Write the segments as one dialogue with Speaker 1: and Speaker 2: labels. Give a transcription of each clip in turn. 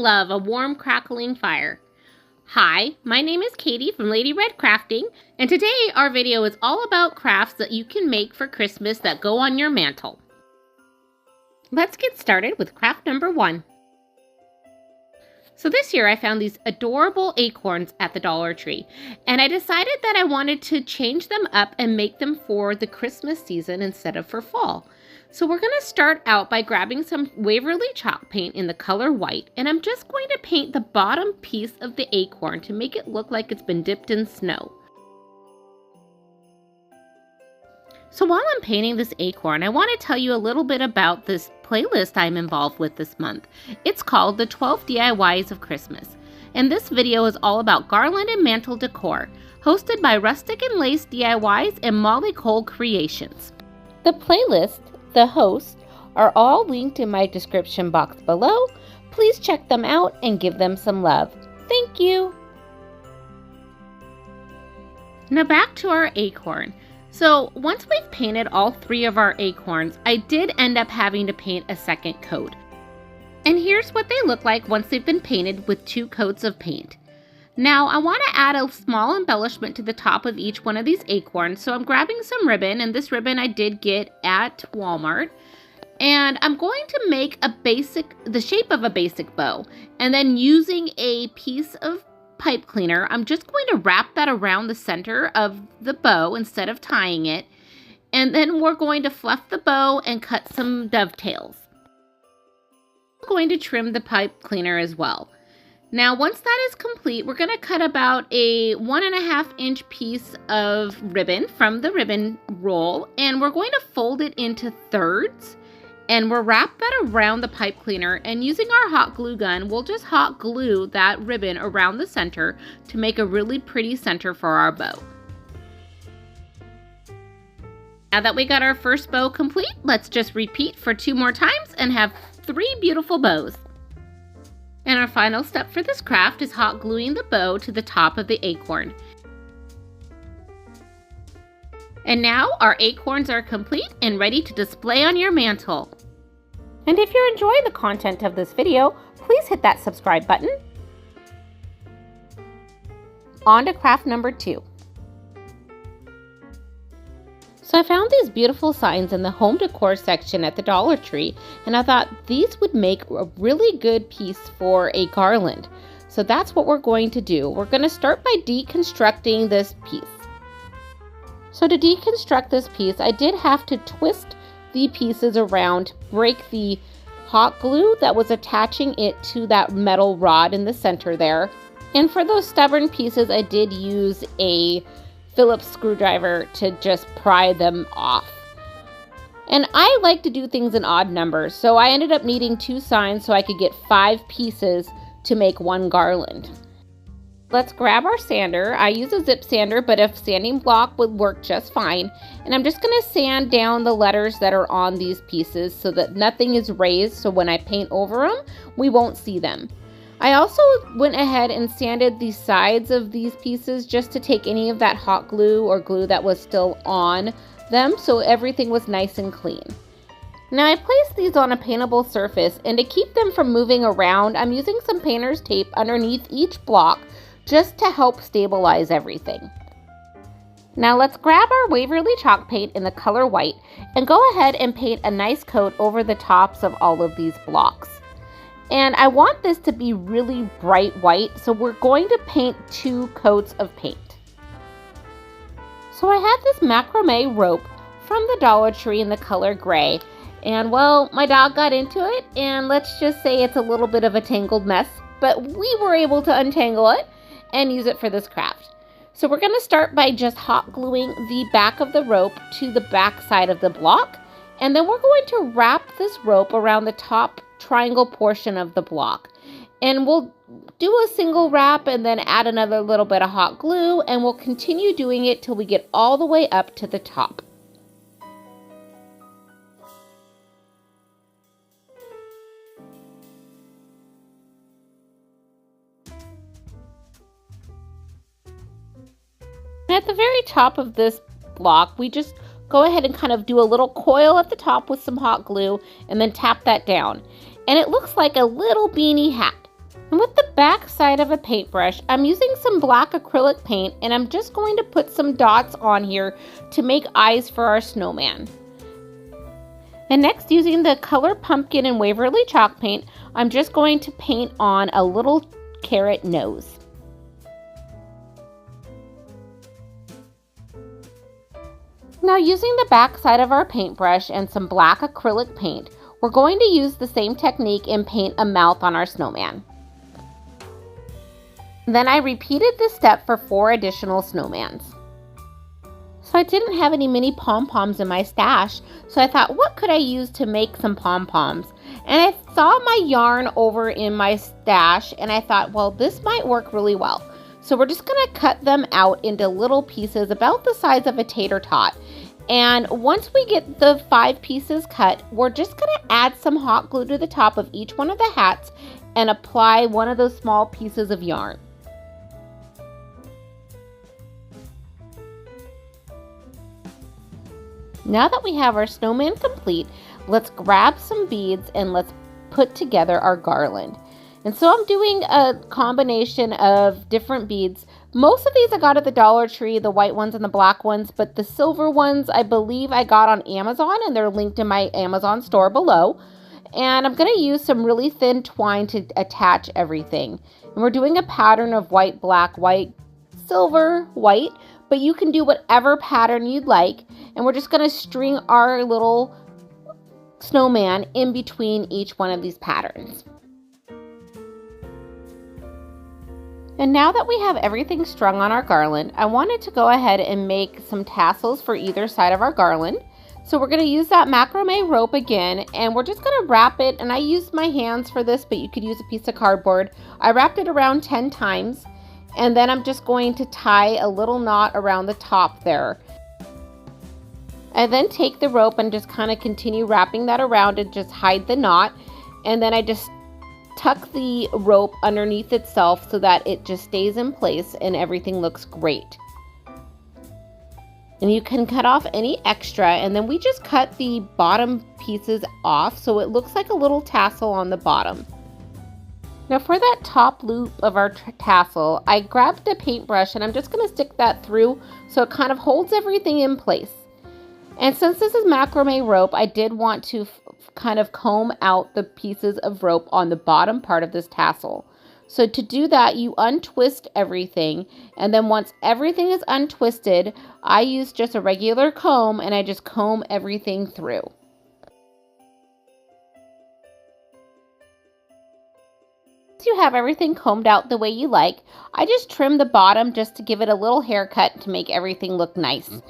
Speaker 1: love a warm, crackling fire. Hi, my name is Katie from Lady Red Crafting, and today our video is all about crafts that you can make for Christmas that go on your mantle. Let's get started with craft number 1. So this year I found these adorable acorns at the Dollar Tree, and I decided that I wanted to change them up and make them for the Christmas season instead of for fall. So we're going to start out by grabbing some Waverly chalk paint in the color white, and I'm just going to paint the bottom piece of the acorn to make it look like it's been dipped in snow. So while I'm painting this acorn, I want to tell you a little bit about this playlist I'm involved with this month. It's called the 12 DIYs of Christmas, and this video is all about garland and mantle decor, hosted by Rustic and Lace DIYs and Molly Cole Creations. The playlist, the hosts, are all linked in my description box below. Please check them out and give them some love. Thank you! Now back to our acorn. So once we've painted all 3 of our acorns, I did end up having to paint a second coat. And here's what they look like once they've been painted with 2 coats of paint. Now I want to add a small embellishment to the top of each one of these acorns, so I'm grabbing some ribbon, and this ribbon I did get at Walmart. And I'm going to make the shape of a basic bow, and then using a piece of pipe cleaner, I'm just going to wrap that around the center of the bow instead of tying it, and then we're going to fluff the bow and cut some dovetails. I'm going to trim the pipe cleaner as well. Now once that is complete, we're going to cut about a 1.5 inch piece of ribbon from the ribbon roll, and we're going to fold it into thirds. And we'll wrap that around the pipe cleaner, and using our hot glue gun, we'll just hot glue that ribbon around the center to make a really pretty center for our bow. Now that we got our first bow complete, let's just repeat for 2 more times and have 3 beautiful bows. And our final step for this craft is hot gluing the bow to the top of the acorn. And now our acorns are complete and ready to display on your mantle. And if you're enjoying the content of this video, please hit that subscribe button. On to craft number 2. So I found these beautiful signs in the home decor section at the Dollar Tree, and I thought these would make a really good piece for a garland. So that's what we're going to do. We're going to start by deconstructing this piece. So to deconstruct this piece, I did have to twist the pieces around, break the hot glue that was attaching it to that metal rod in the center there. And for those stubborn pieces, I did use a Phillips screwdriver to just pry them off. And I like to do things in odd numbers, so I ended up needing 2 signs so I could get 5 pieces to make 1 garland. Let's grab our sander. I use a zip sander, but a sanding block would work just fine. And I'm just going to sand down the letters that are on these pieces so that nothing is raised, so when I paint over them, we won't see them. I also went ahead and sanded the sides of these pieces just to take any of that hot glue or glue that was still on them, so everything was nice and clean. Now I placed these on a paintable surface, and to keep them from moving around, I'm using some painter's tape underneath each block just to help stabilize everything. Now let's grab our Waverly chalk paint in the color white and go ahead and paint a nice coat over the tops of all of these blocks. And I want this to be really bright white, so we're going to paint 2 coats of paint. So I had this macrame rope from the Dollar Tree in the color gray, and well, my dog got into it, and let's just say it's a little bit of a tangled mess, but we were able to untangle it and use it for this craft. So we're going to start by just hot gluing the back of the rope to the back side of the block, and then we're going to wrap this rope around the top triangle portion of the block. And we'll do a single wrap and then add another little bit of hot glue, and we'll continue doing it till we get all the way up to the top. At the very top of this block, we just go ahead and kind of do a little coil at the top with some hot glue and then tap that down. And it looks like a little beanie hat. And with the back side of a paintbrush, I'm using some black acrylic paint and I'm just going to put some dots on here to make eyes for our snowman. And next, using the color pumpkin and Waverly chalk paint, I'm just going to paint on a little carrot nose. Now, using the back side of our paintbrush and some black acrylic paint, we're going to use the same technique and paint a mouth on our snowman. Then I repeated this step for 4 additional snowmans. So I didn't have any mini pom-poms in my stash, so I thought, what could I use to make some pom-poms? And I saw my yarn over in my stash and I thought, well, this might work really well. So we're just gonna cut them out into little pieces about the size of a tater tot. And once we get the 5 pieces cut, we're just gonna add some hot glue to the top of each one of the hats and apply one of those small pieces of yarn. Now that we have our snowman complete, let's grab some beads and let's put together our garland. And so I'm doing a combination of different beads. Most of these I got at the Dollar Tree, the white ones and the black ones, but the silver ones I believe I got on Amazon, and they're linked in my Amazon store below. And I'm going to use some really thin twine to attach everything. And we're doing a pattern of white, black, white, silver, white, but you can do whatever pattern you'd like. And we're just going to string our little snowman in between each one of these patterns. And now that we have everything strung on our garland, I wanted to go ahead and make some tassels for either side of our garland. So we're going to use that macrame rope again, and we're just going to wrap it, and I used my hands for this, but you could use a piece of cardboard. I wrapped it around 10 times, and then I'm just going to tie a little knot around the top there. I then take the rope and just kind of continue wrapping that around and just hide the knot, and then I just tuck the rope underneath itself so that it just stays in place and everything looks great. And you can cut off any extra, and then we just cut the bottom pieces off so it looks like a little tassel on the bottom. Now for that top loop of our tassel, I grabbed a paintbrush and I'm just going to stick that through so it kind of holds everything in place. And since this is macrame rope, I did want to kind of comb out the pieces of rope on the bottom part of this tassel. So to do that, you untwist everything, and then once everything is untwisted, I use just a regular comb and I just comb everything through. Once you have everything combed out the way you like, I just trim the bottom just to give it a little haircut to make everything look nice.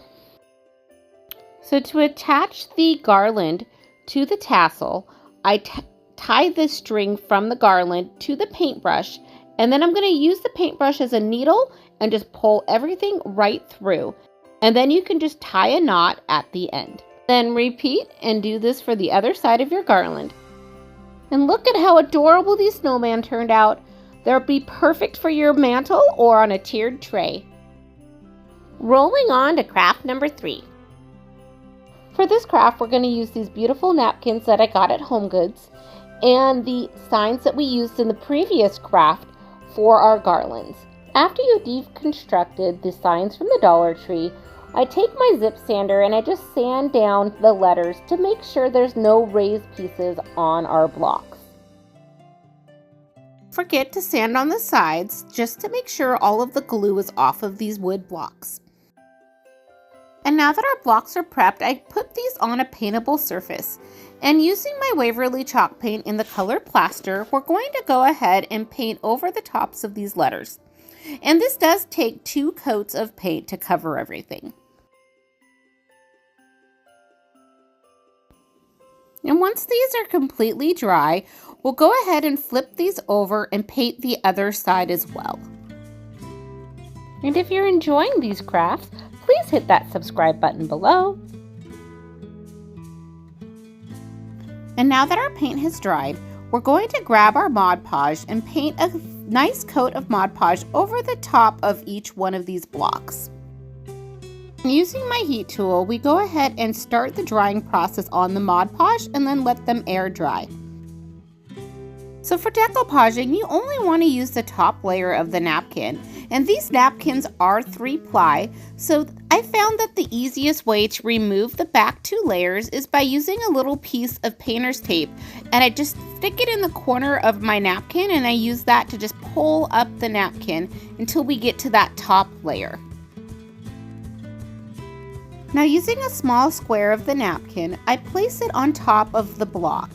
Speaker 1: So to attach the garland to the tassel, I tie the string from the garland to the paintbrush, and then I'm going to use the paintbrush as a needle and just pull everything right through. And then you can just tie a knot at the end. Then repeat and do this for the other side of your garland. And look at how adorable these snowmen turned out. They'll be perfect for your mantle or on a tiered tray. Rolling on to craft number 3. For this craft, we're going to use these beautiful napkins that I got at HomeGoods and the signs that we used in the previous craft for our garlands. After you've deconstructed the signs from the Dollar Tree, I take my zip sander and I just sand down the letters to make sure there's no raised pieces on our blocks. Forget to sand on the sides just to make sure all of the glue is off of these wood blocks. And now that our blocks are prepped, I put these on a paintable surface. And using my Waverly chalk paint in the color plaster, we're going to go ahead and paint over the tops of these letters. And this does take 2 coats of paint to cover everything. And once these are completely dry, we'll go ahead and flip these over and paint the other side as well. And if you're enjoying these crafts, please hit that subscribe button below. And now that our paint has dried, we're going to grab our Mod Podge and paint a nice coat of Mod Podge over the top of each one of these blocks. Using my heat tool, we go ahead and start the drying process on the Mod Podge and then let them air dry. So for decoupaging, you only want to use the top layer of the napkin. And these napkins are 3-ply, so I found that the easiest way to remove the back 2 layers is by using a little piece of painter's tape. And I just stick it in the corner of my napkin, and I use that to just pull up the napkin until we get to that top layer. Now, using a small square of the napkin, I place it on top of the block.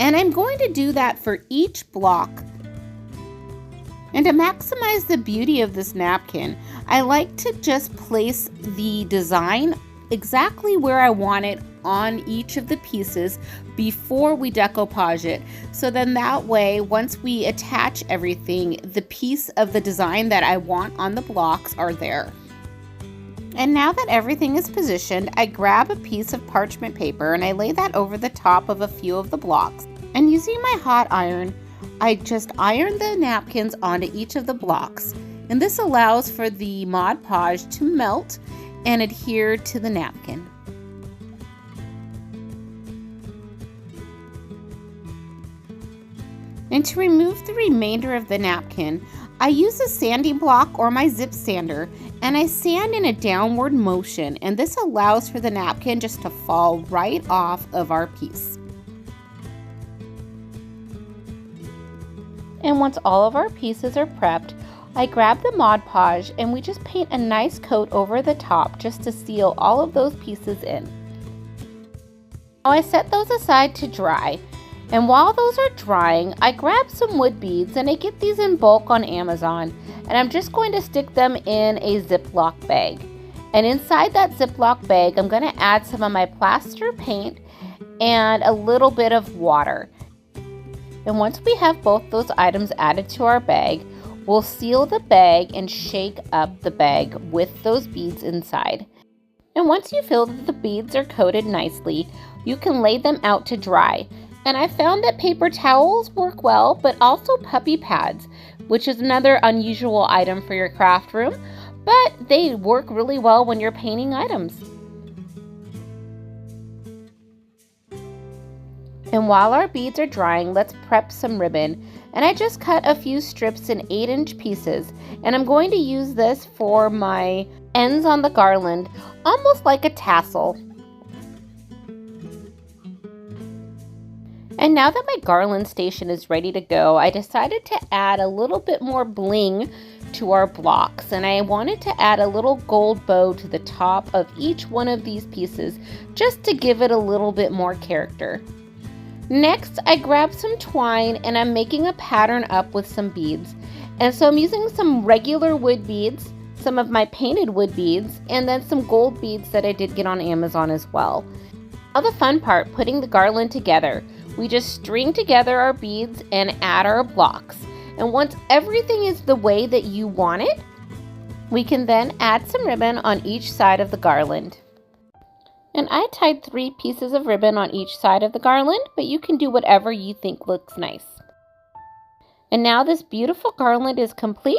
Speaker 1: And I'm going to do that for each block. And to maximize the beauty of this napkin, I like to just place the design exactly where I want it on each of the pieces before we decoupage it. So then that way, once we attach everything, the piece of the design that I want on the blocks are there. And now that everything is positioned, I grab a piece of parchment paper and I lay that over the top of a few of the blocks. And using my hot iron, I just iron the napkins onto each of the blocks. And this allows for the Mod Podge to melt and adhere to the napkin. And to remove the remainder of the napkin, I use a sanding block or my zip sander, and I sand in a downward motion, and this allows for the napkin just to fall right off of our piece. And once all of our pieces are prepped, I grab the Mod Podge and we just paint a nice coat over the top just to seal all of those pieces in. Now I set those aside to dry. And while those are drying, I grab some wood beads, and I get these in bulk on Amazon, and I'm just going to stick them in a Ziploc bag. And inside that Ziploc bag, I'm going to add some of my plaster paint and a little bit of water. And once we have both those items added to our bag, we'll seal the bag and shake up the bag with those beads inside. And once you feel that the beads are coated nicely, you can lay them out to dry. And I found that paper towels work well, but also puppy pads, which is another unusual item for your craft room, but they work really well when you're painting items. And while our beads are drying, let's prep some ribbon. And I just cut a few strips in 8-inch pieces, and I'm going to use this for my ends on the garland, almost like a tassel. And now that my garland station is ready to go, I decided to add a little bit more bling to our blocks, and I wanted to add a little gold bow to the top of each one of these pieces just to give it a little bit more character. Next, I grabbed some twine and I'm making a pattern up with some beads. And so I'm using some regular wood beads, some of my painted wood beads, and then some gold beads that I did get on Amazon as well. Now the fun part, putting the garland together. We just string together our beads and add our blocks. And once everything is the way that you want it, we can then add some ribbon on each side of the garland. And I tied 3 pieces of ribbon on each side of the garland, but you can do whatever you think looks nice. And now this beautiful garland is complete,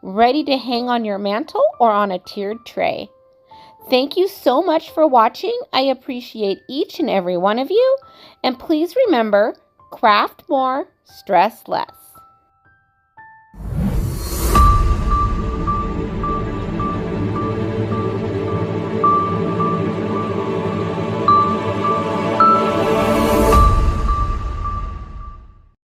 Speaker 1: ready to hang on your mantle or on a tiered tray. Thank you so much for watching. I appreciate each and every one of you. And please remember, craft more, stress less.